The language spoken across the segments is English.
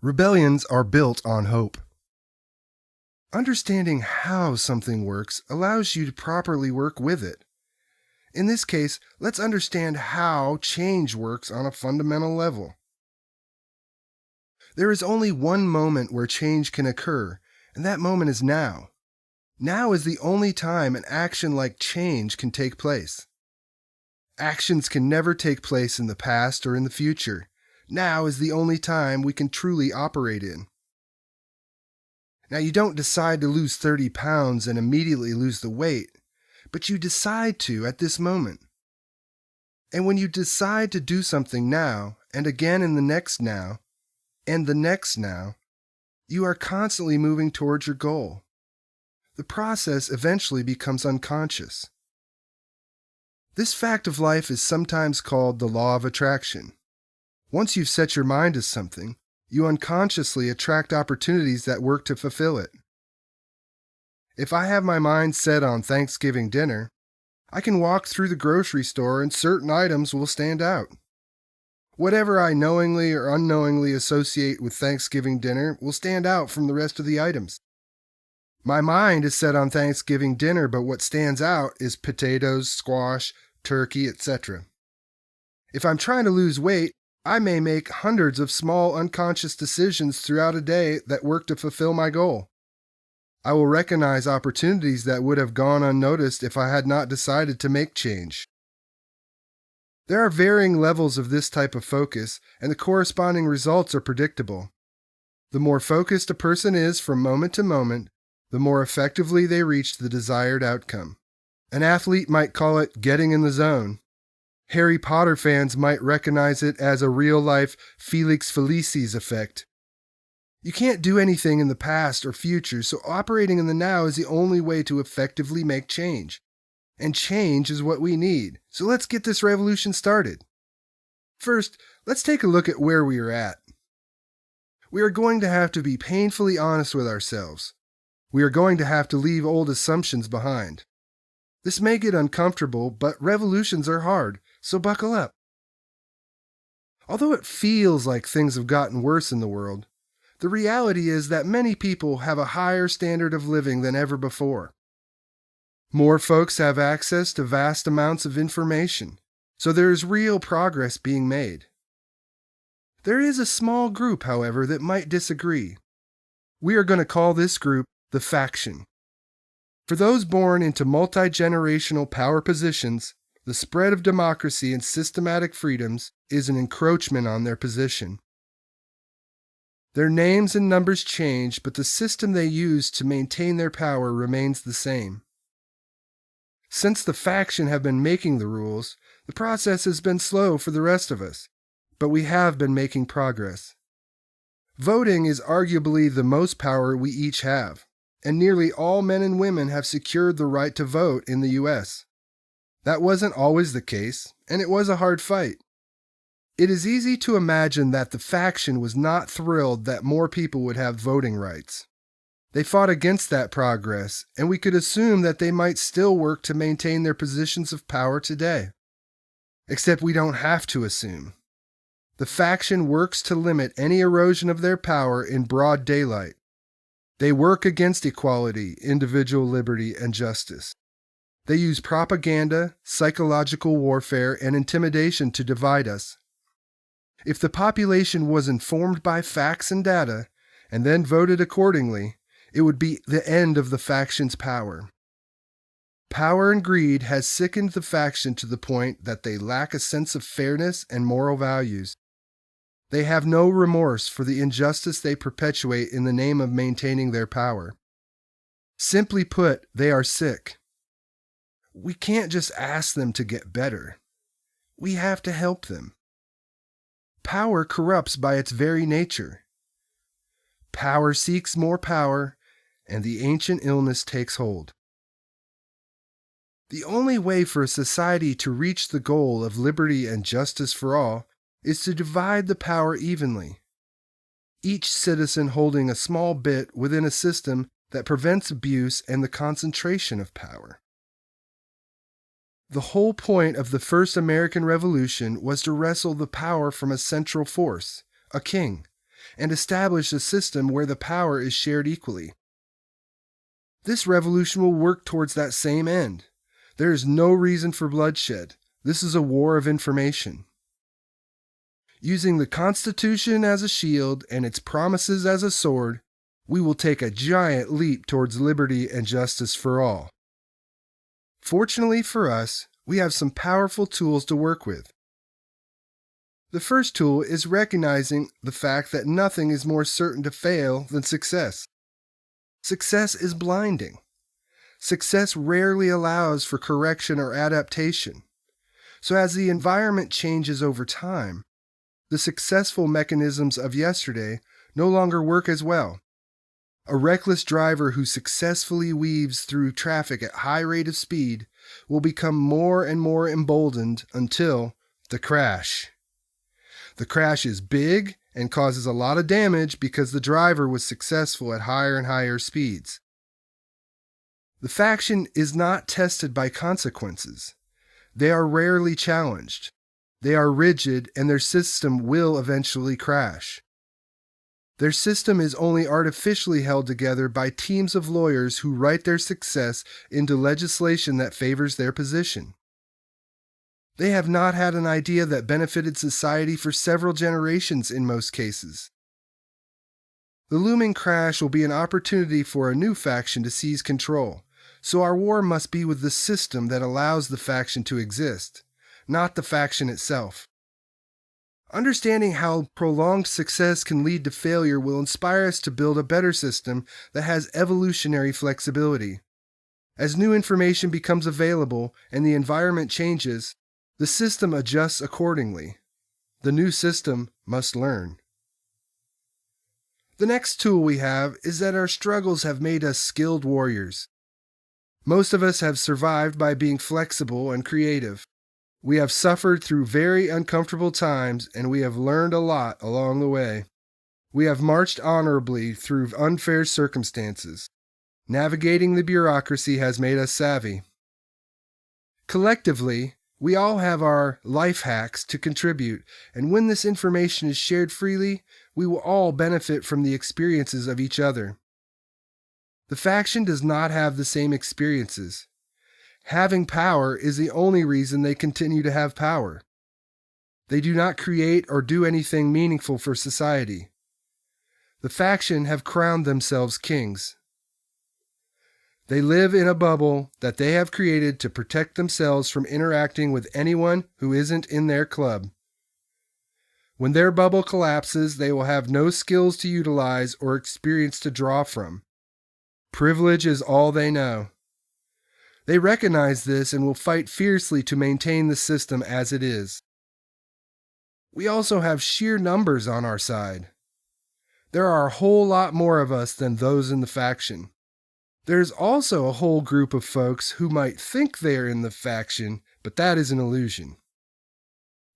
Rebellions are built on hope. Understanding how something works allows you to properly work with it. In this case, let's understand how change works on a fundamental level. There is only one moment where change can occur, and that moment is now. Now is the only time an action like change can take place. Actions can never take place in the past or in the future. Now is the only time we can truly operate in. Now, you don't decide to lose 30 pounds and immediately lose the weight, but you decide to at this moment. And when you decide to do something now, and again in the next now, and the next now, you are constantly moving towards your goal. The process eventually becomes unconscious. This fact of life is sometimes called the law of attraction. Once you've set your mind to something, you unconsciously attract opportunities that work to fulfill it. If I have my mind set on Thanksgiving dinner, I can walk through the grocery store and certain items will stand out. Whatever I knowingly or unknowingly associate with Thanksgiving dinner will stand out from the rest of the items. My mind is set on Thanksgiving dinner, but what stands out is potatoes, squash, turkey, etc. If I'm trying to lose weight, I may make hundreds of small unconscious decisions throughout a day that work to fulfill my goal. I will recognize opportunities that would have gone unnoticed if I had not decided to make change. There are varying levels of this type of focus, and the corresponding results are predictable. The more focused a person is from moment to moment, the more effectively they reach the desired outcome. An athlete might call it getting in the zone. Harry Potter fans might recognize it as a real-life Felix Felicis effect. You can't do anything in the past or future, so operating in the now is the only way to effectively make change. And change is what we need, so let's get this revolution started. First, let's take a look at where we are at. We are going to have to be painfully honest with ourselves. We are going to have to leave old assumptions behind. This may get uncomfortable, but revolutions are hard, so buckle up. Although it feels like things have gotten worse in the world, the reality is that many people have a higher standard of living than ever before. More folks have access to vast amounts of information, so there is real progress being made. There is a small group, however, that might disagree. We are going to call this group the faction. For those born into multi-generational power positions, the spread of democracy and systematic freedoms is an encroachment on their position. Their names and numbers change, but the system they use to maintain their power remains the same. Since the faction have been making the rules, the process has been slow for the rest of us, but we have been making progress. Voting is arguably the most power we each have, and nearly all men and women have secured the right to vote in the U.S. That wasn't always the case, and it was a hard fight. It is easy to imagine that the faction was not thrilled that more people would have voting rights. They fought against that progress, and we could assume that they might still work to maintain their positions of power today. Except we don't have to assume. The faction works to limit any erosion of their power in broad daylight. They work against equality, individual liberty, and justice. They use propaganda, psychological warfare, and intimidation to divide us. If the population was informed by facts and data, and then voted accordingly, it would be the end of the faction's power. Power and greed has sickened the faction to the point that they lack a sense of fairness and moral values. They have no remorse for the injustice they perpetuate in the name of maintaining their power. Simply put, they are sick. We can't just ask them to get better. We have to help them. Power corrupts by its very nature. Power seeks more power, and the ancient illness takes hold. The only way for a society to reach the goal of liberty and justice for all is to divide the power evenly, each citizen holding a small bit within a system that prevents abuse and the concentration of power. The whole point of the first American Revolution was to wrestle the power from a central force, a king, and establish a system where the power is shared equally. This revolution will work towards that same end. There is no reason for bloodshed. This is a war of information. Using the Constitution as a shield and its promises as a sword, we will take a giant leap towards liberty and justice for all. Fortunately for us, we have some powerful tools to work with. The first tool is recognizing the fact that nothing is more certain to fail than success. Success is blinding. Success rarely allows for correction or adaptation. So as the environment changes over time, the successful mechanisms of yesterday no longer work as well. A reckless driver who successfully weaves through traffic at high rate of speed will become more and more emboldened until the crash. The crash is big and causes a lot of damage because the driver was successful at higher and higher speeds. The faction is not tested by consequences. They are rarely challenged. They are rigid, and their system will eventually crash. Their system is only artificially held together by teams of lawyers who write their success into legislation that favors their position. They have not had an idea that benefited society for several generations in most cases. The looming crash will be an opportunity for a new faction to seize control, so our war must be with the system that allows the faction to exist, not the faction itself. Understanding how prolonged success can lead to failure will inspire us to build a better system that has evolutionary flexibility. As new information becomes available and the environment changes, the system adjusts accordingly. The new system must learn. The next tool we have is that our struggles have made us skilled warriors. Most of us have survived by being flexible and creative. We have suffered through very uncomfortable times, and we have learned a lot along the way. We have marched honorably through unfair circumstances. Navigating the bureaucracy has made us savvy. Collectively, we all have our life hacks to contribute, and when this information is shared freely, we will all benefit from the experiences of each other. The faction does not have the same experiences. Having power is the only reason they continue to have power. They do not create or do anything meaningful for society. The faction have crowned themselves kings. They live in a bubble that they have created to protect themselves from interacting with anyone who isn't in their club. When their bubble collapses, they will have no skills to utilize or experience to draw from. Privilege is all they know. They recognize this and will fight fiercely to maintain the system as it is. We also have sheer numbers on our side. There are a whole lot more of us than those in the faction. There's also a whole group of folks who might think they are in the faction, but that is an illusion.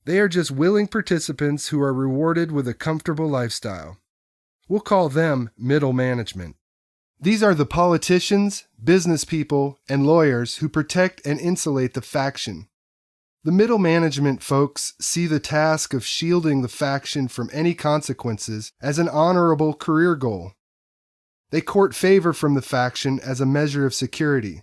They are just willing participants who are rewarded with a comfortable lifestyle. We'll call them middle management. These are the politicians, business people, and lawyers who protect and insulate the faction. The middle management folks see the task of shielding the faction from any consequences as an honorable career goal. They court favor from the faction as a measure of security.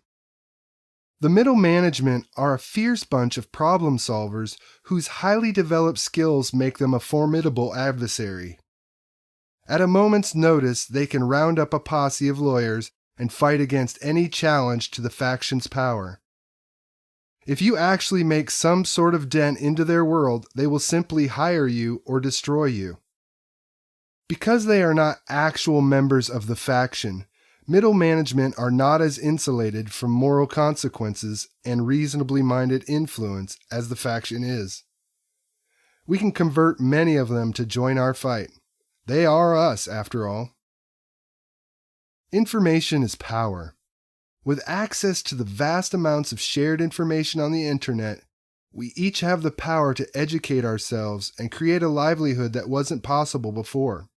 The middle management are a fierce bunch of problem solvers whose highly developed skills make them a formidable adversary. At a moment's notice, they can round up a posse of lawyers and fight against any challenge to the faction's power. If you actually make some sort of dent into their world, they will simply hire you or destroy you. Because they are not actual members of the faction, middle management are not as insulated from moral consequences and reasonably minded influence as the faction is. We can convert many of them to join our fight. They are us, after all. Information is power. With access to the vast amounts of shared information on the internet, we each have the power to educate ourselves and create a livelihood that wasn't possible before.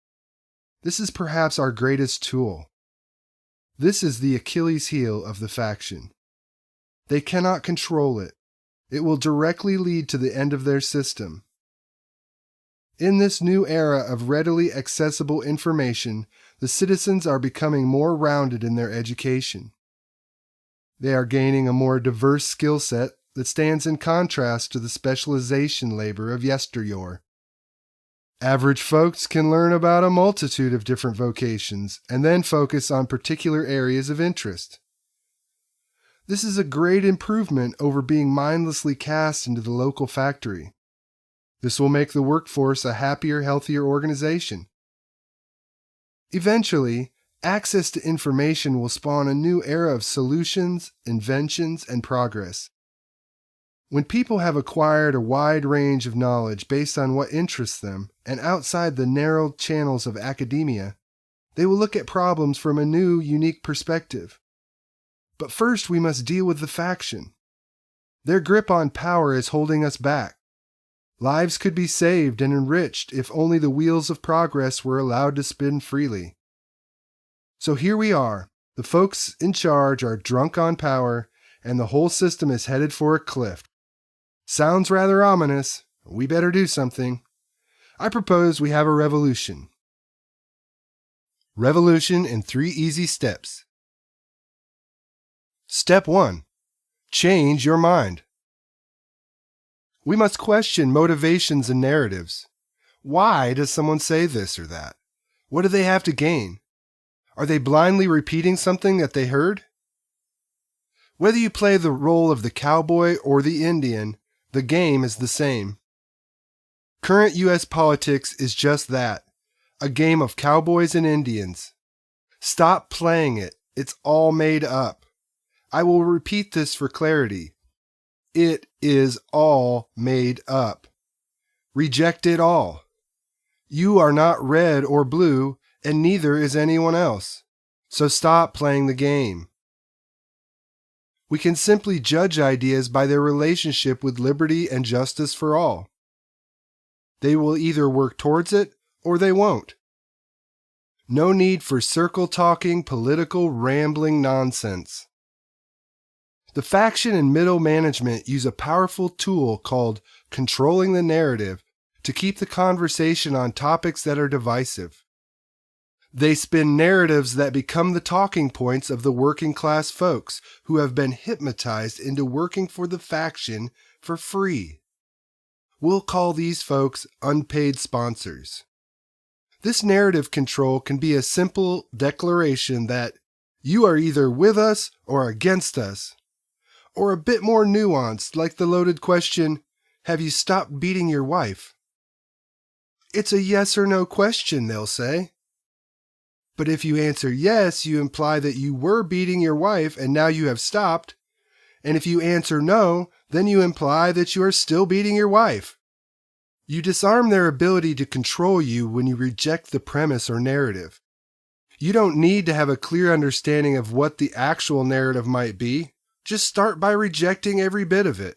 This is perhaps our greatest tool. This is the Achilles heel of the faction. They cannot control it. It will directly lead to the end of their system. In this new era of readily accessible information, the citizens are becoming more rounded in their education. They are gaining a more diverse skill set that stands in contrast to the specialization labor of yesteryear. Average folks can learn about a multitude of different vocations and then focus on particular areas of interest. This is a great improvement over being mindlessly cast into the local factory. This will make the workforce a happier, healthier organization. Eventually, access to information will spawn a new era of solutions, inventions, and progress. When people have acquired a wide range of knowledge based on what interests them and outside the narrow channels of academia, they will look at problems from a new, unique perspective. But first, we must deal with the faction. Their grip on power is holding us back. Lives could be saved and enriched if only the wheels of progress were allowed to spin freely. So here we are. The folks in charge are drunk on power, and the whole system is headed for a cliff. Sounds rather ominous. We better do something. I propose we have a revolution. Revolution in 3 easy steps. Step 1. Change your mind. We must question motivations and narratives. Why does someone say this or that? What do they have to gain? Are they blindly repeating something that they heard? Whether you play the role of the cowboy or the Indian, the game is the same. Current U.S. politics is just that, a game of cowboys and Indians. Stop playing it. It's all made up. I will repeat this for clarity. It is all made up. Reject it all. You are not red or blue, and neither is anyone else. So stop playing the game. We can simply judge ideas by their relationship with liberty and justice for all. They will either work towards it or they won't. No need for circle-talking, political, rambling nonsense. The faction and middle management use a powerful tool called controlling the narrative to keep the conversation on topics that are divisive. They spin narratives that become the talking points of the working class folks who have been hypnotized into working for the faction for free. We'll call these folks unpaid sponsors. This narrative control can be a simple declaration that you are either with us or against us, or a bit more nuanced, like the loaded question, have you stopped beating your wife? It's a yes or no question, they'll say. But if you answer yes, you imply that you were beating your wife and now you have stopped. And if you answer no, then you imply that you are still beating your wife. You disarm their ability to control you when you reject the premise or narrative. You don't need to have a clear understanding of what the actual narrative might be. Just start by rejecting every bit of it.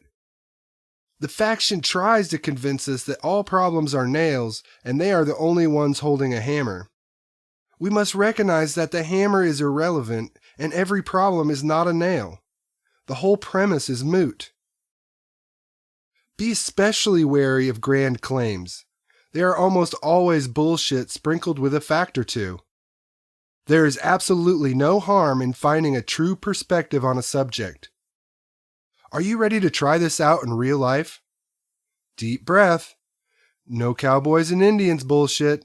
The faction tries to convince us that all problems are nails and they are the only ones holding a hammer. We must recognize that the hammer is irrelevant and every problem is not a nail. The whole premise is moot. Be especially wary of grand claims. They are almost always bullshit sprinkled with a fact or two. There is absolutely no harm in finding a true perspective on a subject. Are you ready to try this out in real life? Deep breath. No cowboys and Indians bullshit.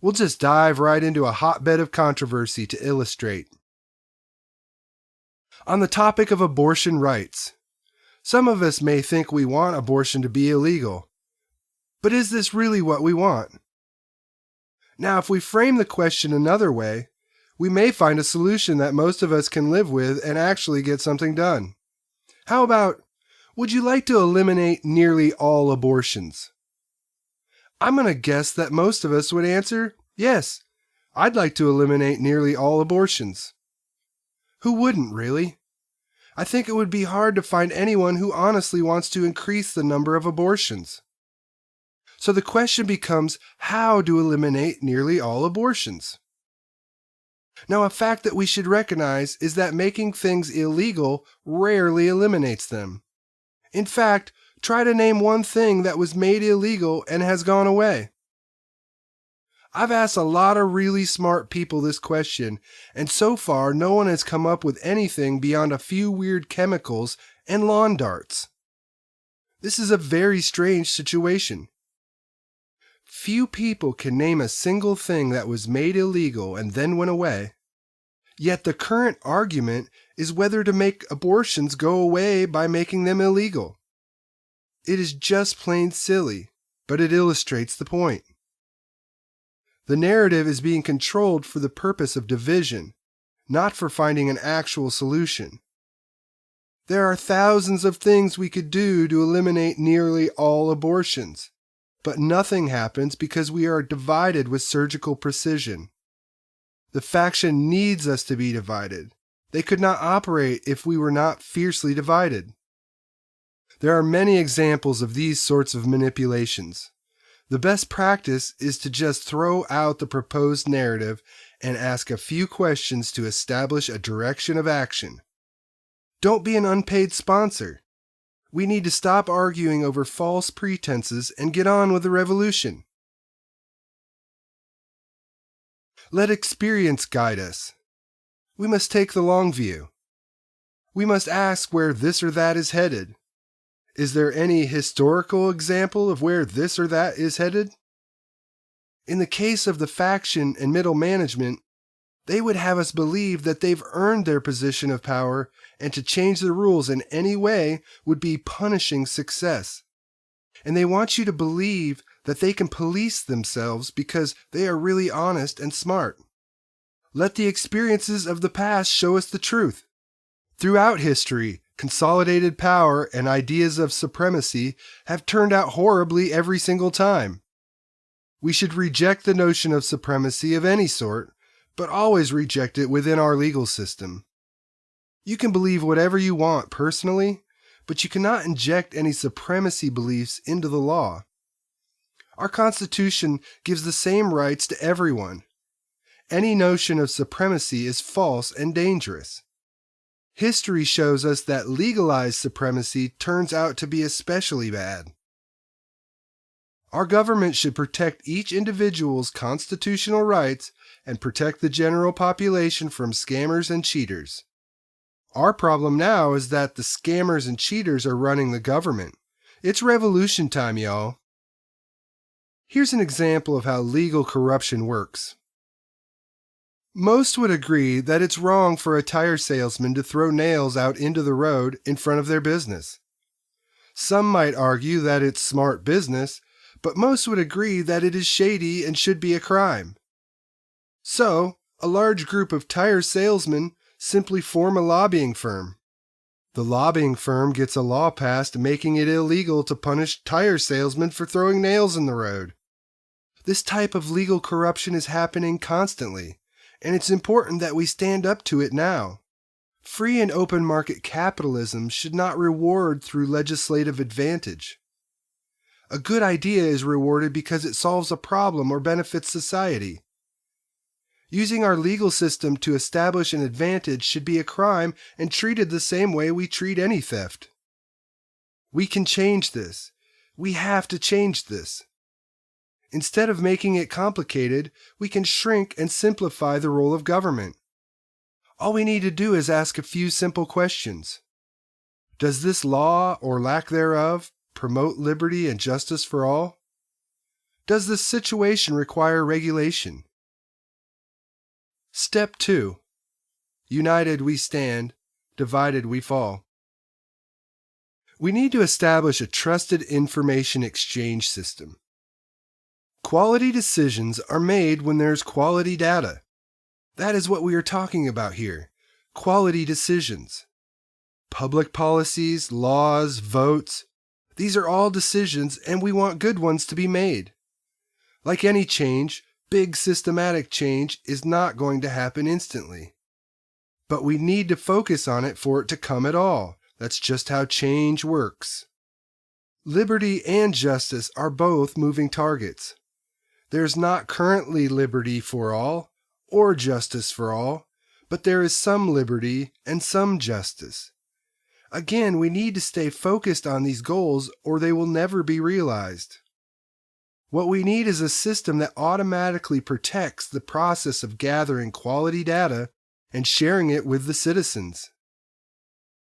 We'll just dive right into a hotbed of controversy to illustrate. On the topic of abortion rights, some of us may think we want abortion to be illegal. But is this really what we want? Now, if we frame the question another way, we may find a solution that most of us can live with and actually get something done. How about, would you like to eliminate nearly all abortions? I'm going to guess that most of us would answer, yes, I'd like to eliminate nearly all abortions. Who wouldn't, really? I think it would be hard to find anyone who honestly wants to increase the number of abortions. So the question becomes how to eliminate nearly all abortions. Now, a fact that we should recognize is that making things illegal rarely eliminates them. In fact, Try to name one thing that was made illegal and has gone away. I've asked a lot of really smart people this question, and so far no one has come up with anything beyond a few weird chemicals and lawn darts. This is a very strange situation. Few people can name a single thing that was made illegal and then went away. Yet the current argument is whether to make abortions go away by making them illegal. It is just plain silly, but it illustrates the point. The narrative is being controlled for the purpose of division, not for finding an actual solution. There are thousands of things we could do to eliminate nearly all abortions, but nothing happens because we are divided with surgical precision. The faction needs us to be divided. They could not operate if we were not fiercely divided. There are many examples of these sorts of manipulations. The best practice is to just throw out the proposed narrative and ask a few questions to establish a direction of action. Don't be an unpaid sponsor. We need to stop arguing over false pretenses and get on with the revolution. Let experience guide us. We must take the long view. We must ask where this or that is headed. Is there any historical example of where this or that is headed? In the case of the faction and middle management, they would have us believe that they've earned their position of power, and to change the rules in any way would be punishing success. And they want you to believe that they can police themselves because they are really honest and smart. Let the experiences of the past show us the truth. Throughout history, consolidated power and ideas of supremacy have turned out horribly every single time. We should reject the notion of supremacy of any sort, but always reject it within our legal system. You can believe whatever you want personally, but you cannot inject any supremacy beliefs into the law. Our Constitution gives the same rights to everyone. Any notion of supremacy is false and dangerous. History shows us that legalized supremacy turns out to be especially bad. Our government should protect each individual's constitutional rights and protect the general population from scammers and cheaters. Our problem now is that the scammers and cheaters are running the government. It's revolution time, y'all. Here's an example of how legal corruption works. Most would agree that it's wrong for a tire salesman to throw nails out into the road in front of their business. Some might argue that it's smart business, but most would agree that it is shady and should be a crime. So, a large group of tire salesmen simply form a lobbying firm. The lobbying firm gets a law passed making it illegal to punish tire salesmen for throwing nails in the road. This type of legal corruption is happening constantly, and it's important that we stand up to it now. Free and open market capitalism should not reward through legislative advantage. A good idea is rewarded because it solves a problem or benefits society. Using our legal system to establish an advantage should be a crime and treated the same way we treat any theft. We can change this. We have to change this. Instead of making it complicated, we can shrink and simplify the role of government. All we need to do is ask a few simple questions. Does this law, or lack thereof, promote liberty and justice for all? Does this situation require regulation? Step 2. United we stand, divided we fall. We need to establish a trusted information exchange system. Quality decisions are made when there's quality data. That is what we are talking about here. Quality decisions. Public policies, laws, votes. These are all decisions, and we want good ones to be made. Like any change, big systematic change is not going to happen instantly. But we need to focus on it for it to come at all. That's just how change works. Liberty and justice are both moving targets. There's not currently liberty for all or justice for all, but there is some liberty and some justice. Again, we need to stay focused on these goals or they will never be realized. What we need is a system that automatically protects the process of gathering quality data and sharing it with the citizens.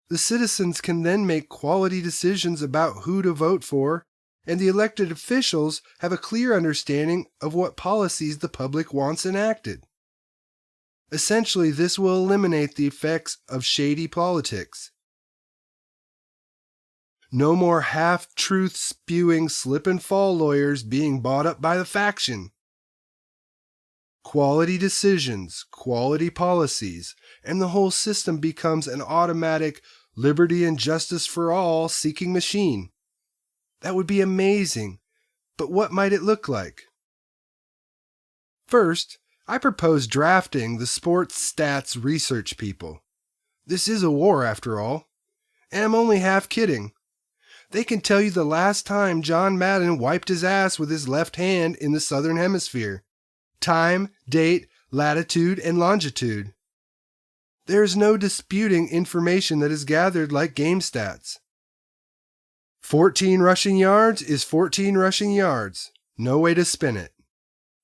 The citizens can then make quality decisions about who to vote for, and the elected officials have a clear understanding of what policies the public wants enacted. Essentially, this will eliminate the effects of shady politics. No more half-truth spewing slip-and-fall lawyers being bought up by the faction. Quality decisions, quality policies, and the whole system becomes an automatic liberty and justice for all seeking machine. That would be amazing, but what might it look like? First, I propose drafting the sports stats research people. This is a war after all, and I'm only half kidding. They can tell you the last time John Madden wiped his ass with his left hand in the Southern Hemisphere. Time, date, latitude, and longitude. There is no disputing information that is gathered like game stats. 14 rushing yards is 14 rushing yards. No way to spin it.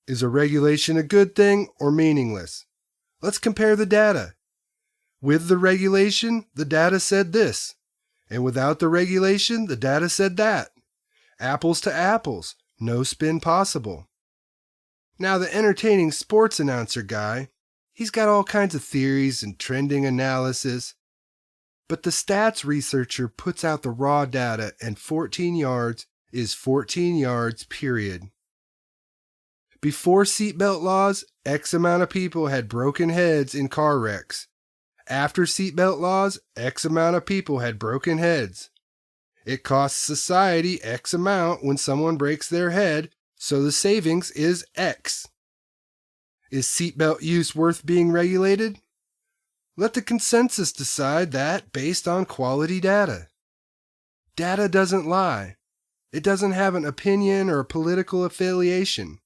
Is a regulation a good thing or meaningless? Let's compare the data. With the regulation, the data said this. And without the regulation, the data said that. Apples to apples, no spin possible. Now the entertaining sports announcer guy, he's got all kinds of theories and trending analysis, but the stats researcher puts out the raw data and 14 yards is 14 yards, period. Before seatbelt laws, X amount of people had broken heads in car wrecks. After seatbelt laws, X amount of people had broken heads. It costs society X amount when someone breaks their head, so the savings is X. Is seatbelt use worth being regulated? Let the consensus decide that based on quality data. Data doesn't lie. It doesn't have an opinion or a political affiliation.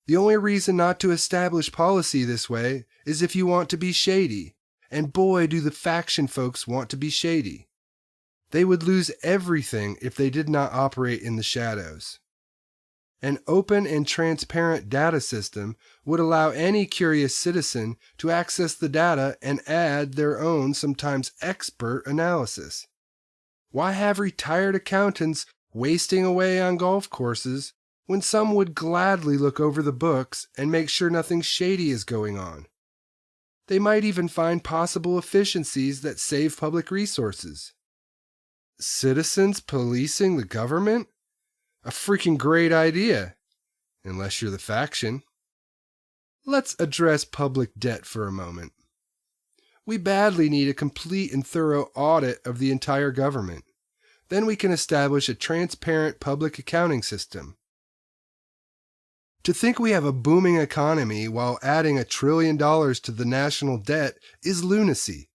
The only reason not to establish policy this way is if you want to be shady, and boy do the faction folks want to be shady. They would lose everything if they did not operate in the shadows. An open and transparent data system would allow any curious citizen to access the data and add their own, sometimes expert, analysis. Why have retired accountants wasting away on golf courses when some would gladly look over the books and make sure nothing shady is going on? They might even find possible efficiencies that save public resources. Citizens policing the government? A freaking great idea, unless you're the faction. Let's address public debt for a moment. We badly need a complete and thorough audit of the entire government. Then we can establish a transparent public accounting system. To think we have a booming economy while adding $1 trillion to the national debt is lunacy.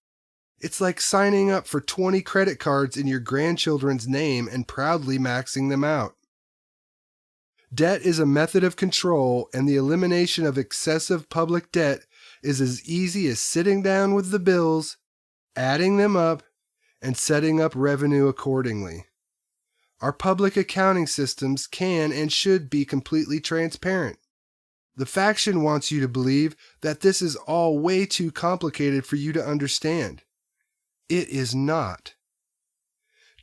It's like signing up for 20 credit cards in your grandchildren's name and proudly maxing them out. Debt is a method of control, and the elimination of excessive public debt is as easy as sitting down with the bills, adding them up, and setting up revenue accordingly. Our public accounting systems can and should be completely transparent. The faction wants you to believe that this is all way too complicated for you to understand. It is not.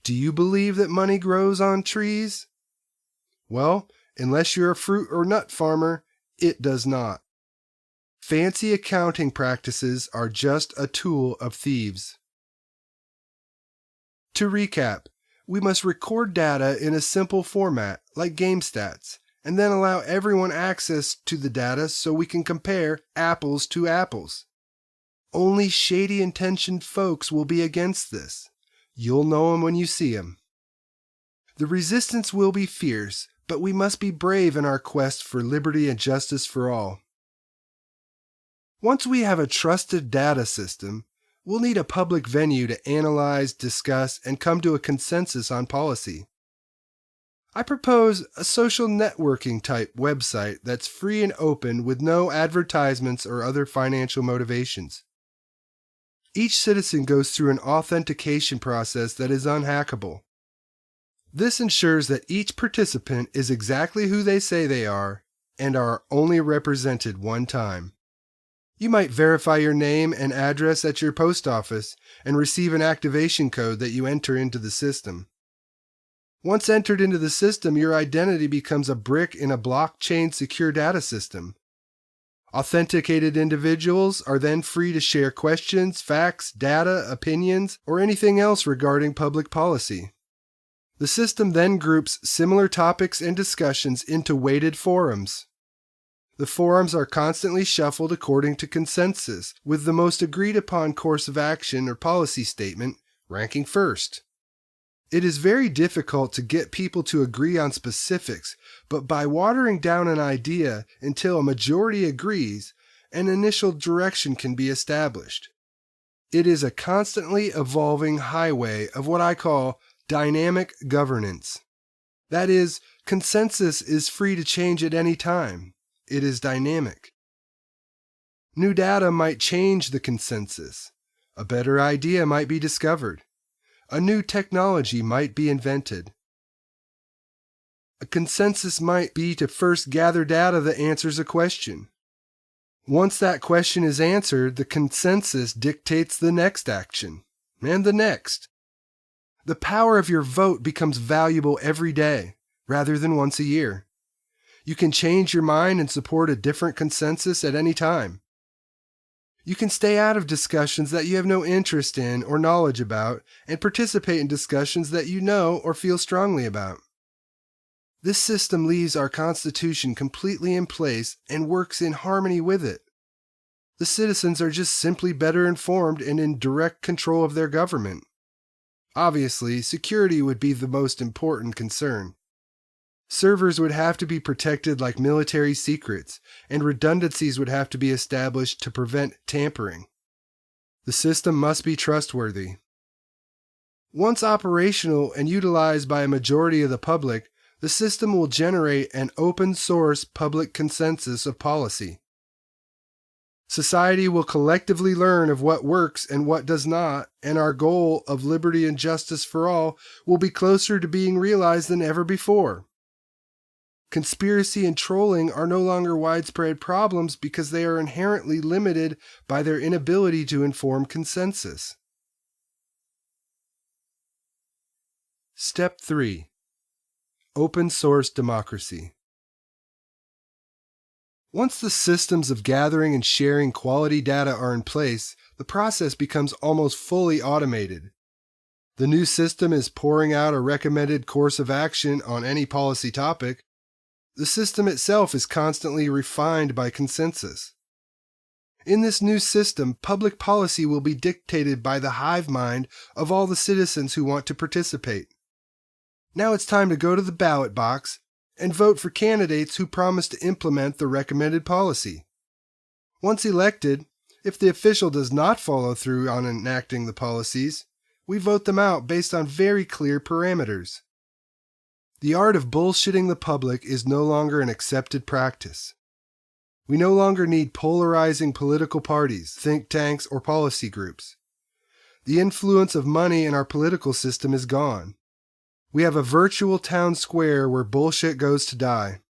Do you believe that money grows on trees? Well, unless you're a fruit or nut farmer, it does not. Fancy accounting practices are just a tool of thieves. To recap, we must record data in a simple format, like game stats, and then allow everyone access to the data so we can compare apples to apples. Only shady-intentioned folks will be against this. You'll know them when you see them. The resistance will be fierce, but we must be brave in our quest for liberty and justice for all. Once we have a trusted data system, we'll need a public venue to analyze, discuss, and come to a consensus on policy. I propose a social networking type website that's free and open with no advertisements or other financial motivations. Each citizen goes through an authentication process that is unhackable. This ensures that each participant is exactly who they say they are and are only represented one time. You might verify your name and address at your post office and receive an activation code that you enter into the system. Once entered into the system, your identity becomes a brick in a blockchain secure data system. Authenticated individuals are then free to share questions, facts, data, opinions, or anything else regarding public policy. The system then groups similar topics and discussions into weighted forums. The forums are constantly shuffled according to consensus, with the most agreed upon course of action or policy statement ranking first. It is very difficult to get people to agree on specifics, but by watering down an idea until a majority agrees, an initial direction can be established. It is a constantly evolving highway of what I call dynamic governance. That is, consensus is free to change at any time. It is dynamic. New data might change the consensus. A better idea might be discovered. A new technology might be invented. A consensus might be to first gather data that answers a question. Once that question is answered, the consensus dictates the next action, and the next. The power of your vote becomes valuable every day, rather than once a year. You can change your mind and support a different consensus at any time. You can stay out of discussions that you have no interest in or knowledge about and participate in discussions that you know or feel strongly about. This system leaves our Constitution completely in place and works in harmony with it. The citizens are just simply better informed and in direct control of their government. Obviously, security would be the most important concern. Servers would have to be protected like military secrets, and redundancies would have to be established to prevent tampering. The system must be trustworthy. Once operational and utilized by a majority of the public, the system will generate an open-source public consensus of policy. Society will collectively learn of what works and what does not, and our goal of liberty and justice for all will be closer to being realized than ever before. Conspiracy and trolling are no longer widespread problems because they are inherently limited by their inability to inform consensus. Step 3. Open source democracy. Once the systems of gathering and sharing quality data are in place, the process becomes almost fully automated. The new system is pouring out a recommended course of action on any policy topic. The system itself is constantly refined by consensus. In this new system, public policy will be dictated by the hive mind of all the citizens who want to participate. Now it's time to go to the ballot box and vote for candidates who promise to implement the recommended policy. Once elected, if the official does not follow through on enacting the policies, we vote them out based on very clear parameters. The art of bullshitting the public is no longer an accepted practice. We no longer need polarizing political parties, think tanks, or policy groups. The influence of money in our political system is gone. We have a virtual town square where bullshit goes to die.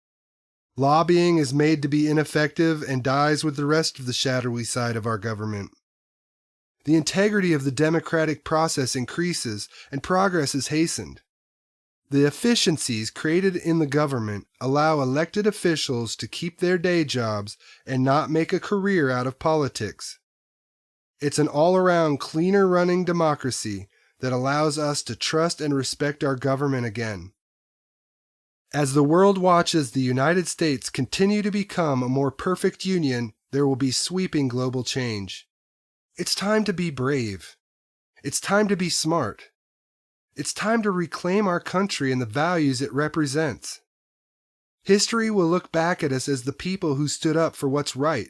Lobbying is made to be ineffective and dies with the rest of the shadowy side of our government. The integrity of the democratic process increases and progress is hastened. The efficiencies created in the government allow elected officials to keep their day jobs and not make a career out of politics. It's an all-around cleaner running democracy that allows us to trust and respect our government again. As the world watches the United States continue to become a more perfect union, there will be sweeping global change. It's time to be brave. It's time to be smart. It's time to reclaim our country and the values it represents. History will look back at us as the people who stood up for what's right.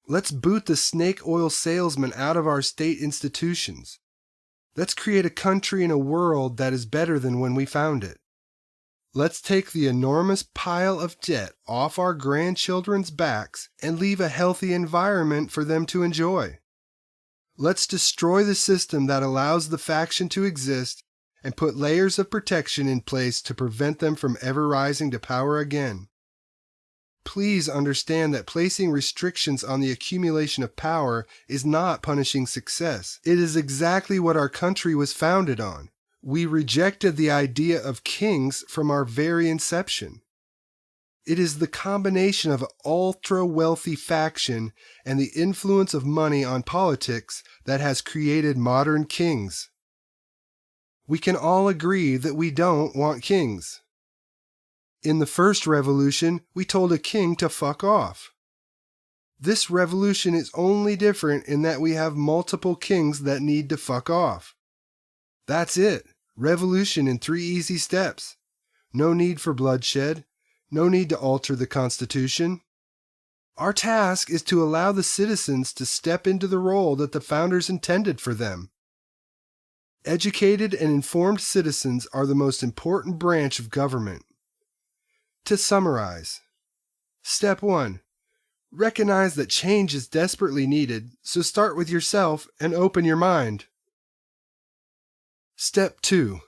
Let's boot the snake oil salesman out of our state institutions. Let's create a country and a world that is better than when we found it. Let's take the enormous pile of debt off our grandchildren's backs and leave a healthy environment for them to enjoy. Let's destroy the system that allows the faction to exist and put layers of protection in place to prevent them from ever rising to power again. Please understand that placing restrictions on the accumulation of power is not punishing success. It is exactly what our country was founded on. We rejected the idea of kings from our very inception. It is the combination of an ultra-wealthy faction and the influence of money on politics that has created modern kings. We can all agree that we don't want kings. In the first revolution, we told a king to fuck off. This revolution is only different in that we have multiple kings that need to fuck off. That's it. Revolution in 3 easy steps. No need for bloodshed. No need to alter the Constitution. Our task is to allow the citizens to step into the role that the founders intended for them. Educated and informed citizens are the most important branch of government. To summarize, Step 1. Recognize that change is desperately needed, so start with yourself and open your mind. Step 2.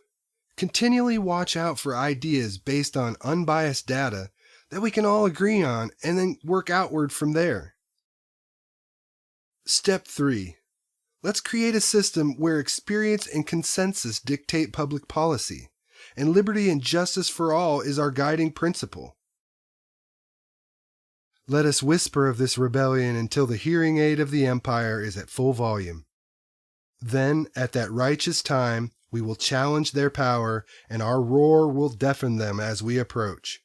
Continually watch out for ideas based on unbiased data that we can all agree on and then work outward from there. Step 3. Let's create a system where experience and consensus dictate public policy, and liberty and justice for all is our guiding principle. Let us whisper of this rebellion until the hearing aid of the empire is at full volume. Then, at that righteous time, we will challenge their power, and our roar will deafen them as we approach.